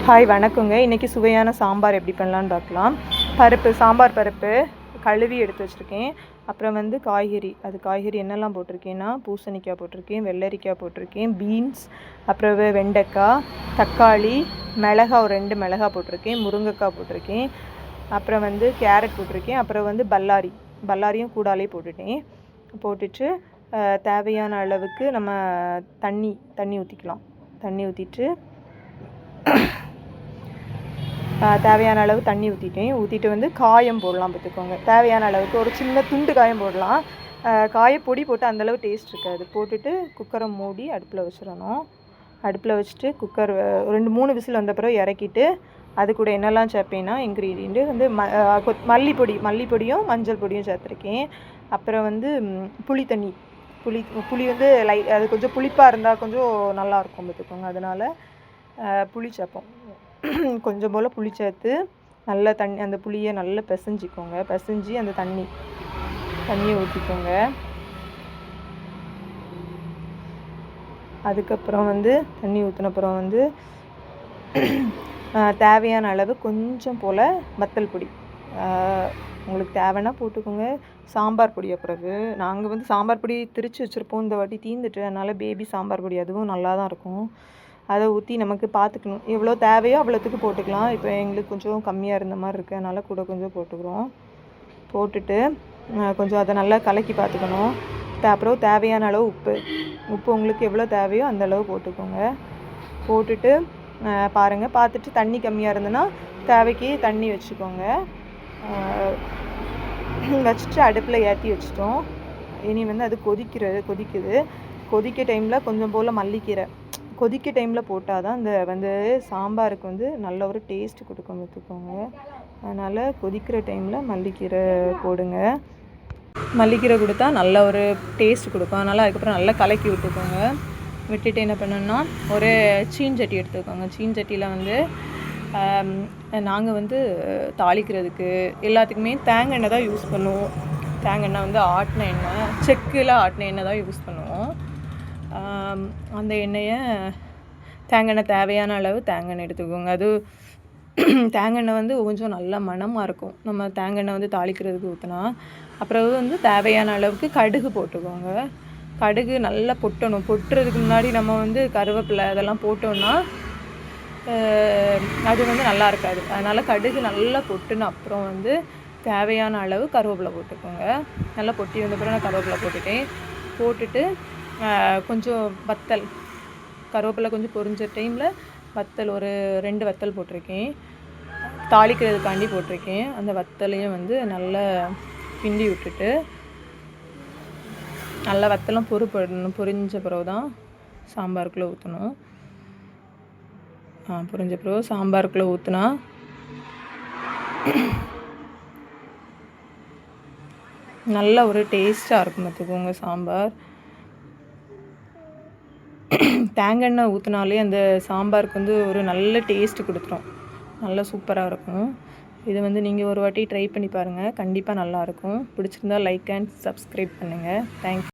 Hi வணக்கங்க. இன்றைக்கி சுவையான சாம்பார் எப்படி பண்ணலான்னு பார்க்கலாம். சாம்பார் பருப்பு கழுவி எடுத்து வச்சுருக்கேன். அப்புறம் வந்து காய்கறி என்னெல்லாம் போட்டிருக்கேன்னா, பூசணிக்காய் போட்டிருக்கேன், வெள்ளரிக்காய் போட்டிருக்கேன், பீன்ஸ், அப்புறம் வெண்டைக்காய், தக்காளி, மிளகா ஒரு 2 மிளகா போட்டிருக்கேன், முருங்கைக்காய் போட்டிருக்கேன், அப்புறம் வந்து கேரட் போட்டிருக்கேன், அப்புறம் வந்து பல்லாரியும் கூடாலே போட்டுட்டு தேவையான அளவுக்கு நம்ம தண்ணி ஊற்றிக்கலாம். தண்ணி ஊற்றிட்டு தேவையான அளவு தண்ணி ஊற்றிட்டு வந்து காயம் போடலாம். பார்த்துக்கோங்க, தேவையான அளவுக்கு ஒரு சின்ன துண்டு காயம் போடலாம். காயப்பொடி போட்டு அந்தளவு டேஸ்ட் இருக்காது. போட்டுட்டு குக்கரை மூடி அடுப்பில் வச்சிடணும். அடுப்பில் வச்சுட்டு குக்கர் 2-3 விசில் வந்த பிறகு இறக்கிட்டு அது கூட என்னெல்லாம் சேர்ப்பேன்னா, இன்க்ரீடியண்ட்டு வந்து மல்லிப்பொடியும் மஞ்சள் பொடியும் சேர்த்துருக்கேன். அப்புறம் வந்து புளி வந்து அது கொஞ்சம் புளிப்பாக இருந்தால் கொஞ்சம் நல்லாயிருக்கும். பார்த்துக்கோங்க, அதனால் புளி சேர்ப்போம். கொஞ்சம் போல் புளி சேர்த்து நல்லா அந்த புளியை நல்லா பிசைஞ்சு அந்த தண்ணியை ஊற்றிக்கோங்க. அதுக்கப்புறம் வந்து தண்ணி ஊற்றினப்புறம் வந்து தேவையான அளவு கொஞ்சம் போல் வத்தல் பொடி உங்களுக்கு தேவைன்னா போட்டுக்கோங்க. சாம்பார் பொடியை பிறகு நாங்கள் வந்து சாம்பார் பொடி திரித்து வச்சுருப்போம். இந்த வாட்டி தீர்ந்துட்டு, அதனால் பேபி சாம்பார் பொடி அதுவும் நல்லா தான் இருக்கும். அதை ஊற்றி நமக்கு பார்த்துக்கணும், எவ்வளோ தேவையோ அவ்வளோத்துக்கு போட்டுக்கலாம். இப்போ எங்களுக்கு கொஞ்சம் கம்மியாக இருந்த மாதிரி இருக்குது, அதனால் கூட கொஞ்சம் போட்டுக்கிறோம். போட்டுட்டு கொஞ்சம் அதை நல்லா கலக்கி பார்த்துக்கணும். அப்புறம் தேவையான அளவு உப்பு உங்களுக்கு எவ்வளோ தேவையோ அந்த அளவு போட்டுக்கோங்க. போட்டுட்டு பாருங்கள், பார்த்துட்டு தண்ணி கம்மியாக இருந்ததுன்னா தேவைக்கு தண்ணி வச்சுக்கோங்க. வச்சுட்டு அடுப்பில் ஏற்றி வச்சிட்டோம். இனி வந்து அது கொதிக்கிற டைமில் கொஞ்சம் போல் மல்லிக்கீரை கொதிக்க டைமில் போட்டால் தான் அந்த வந்து சாம்பாருக்கு வந்து நல்ல ஒரு டேஸ்ட் கொடுக்கும். பார்த்துக்கோங்க, அதனால் கொதிக்கிற டைமில் மல்லிக்கீரை போடுங்க. மல்லிக்கீரை கொடுத்தா நல்ல ஒரு டேஸ்ட் கொடுக்கும். அதனால் அதுக்கப்புறம் நல்லா கலக்கி விட்டுட்டு என்ன பண்ணணும்னா, ஒரு சீன்சட்டி எடுத்துக்கோங்க. சீன்சட்டியில் வந்து நாங்கள் வந்து தாளிக்கிறதுக்கு எல்லாத்துக்குமே தேங்காய் எண்ணெய் தான் யூஸ் பண்ணுவோம். தேங்காய் எண்ணெய் வந்து ஆட்டின எண்ணெய், செக்கில் ஆட்டின எண்ணெய் தான் யூஸ் பண்ணுவோம். அந்த எண்ணெயை தேங்காய் எண்ணெய் தேவையான அளவு தேங்காய் எண்ணெய் எடுத்துக்கோங்க. அது தேங்காய் எண்ணெய் வந்து கொஞ்சம் நல்ல மணமாக இருக்கும் நம்ம தேங்காய் எண்ணெய் வந்து தாளிக்கிறதுக்கு ஊற்றினா. அப்புறம் வந்து தேவையான அளவுக்கு கடுகு போட்டுக்கோங்க. கடுகு நல்லா பொட்டுறதுக்கு முன்னாடி நம்ம வந்து கருவேப்பிலை அதெல்லாம் போட்டோன்னா அது வந்து நல்லா இருக்காது. அதனால் கடுகு நல்லா பொட்டுன அப்புறம் வந்து தேவையான அளவு கருவேப்பிலை போட்டுக்கோங்க. நல்லா பொட்டி வந்த அப்புறம் நான் கருவேப்பிலை போட்டுட்டு கொஞ்சம் கருவேப்பிலை கொஞ்சம் பொரிஞ்ச டைமில் வத்தல் ஒரு 2 வத்தல் போட்டிருக்கேன். தாளிக்கிறதுக்காண்டி போட்டிருக்கேன். அந்த வத்தலையும் வந்து நல்லா கிண்டி விட்டுட்டு நல்லா வத்தலாம் பொரிஞ்ச பிறகு தான் சாம்பாருக்குள்ளே ஊற்றணும். பொரிஞ்ச பிறகு சாம்பாருக்குள்ளே ஊற்றினா நல்ல ஒரு டேஸ்ட்டாக இருக்கும். பார்த்துக்கோங்க, சாம்பார் தேங்காய் எண்ணெய் ஊற்றினாலே அந்த சாம்பாருக்கு வந்து ஒரு நல்ல டேஸ்ட்டு கொடுத்துரும். நல்லா சூப்பராக இருக்கும். இது வந்து நீங்கள் ஒரு வாட்டி ட்ரை பண்ணி பாருங்கள், கண்டிப்பாக நல்லாயிருக்கும். பிடிச்சிருந்தால் லைக் அண்ட் சப்ஸ்கிரைப் பண்ணுங்கள். தேங்க்யூ.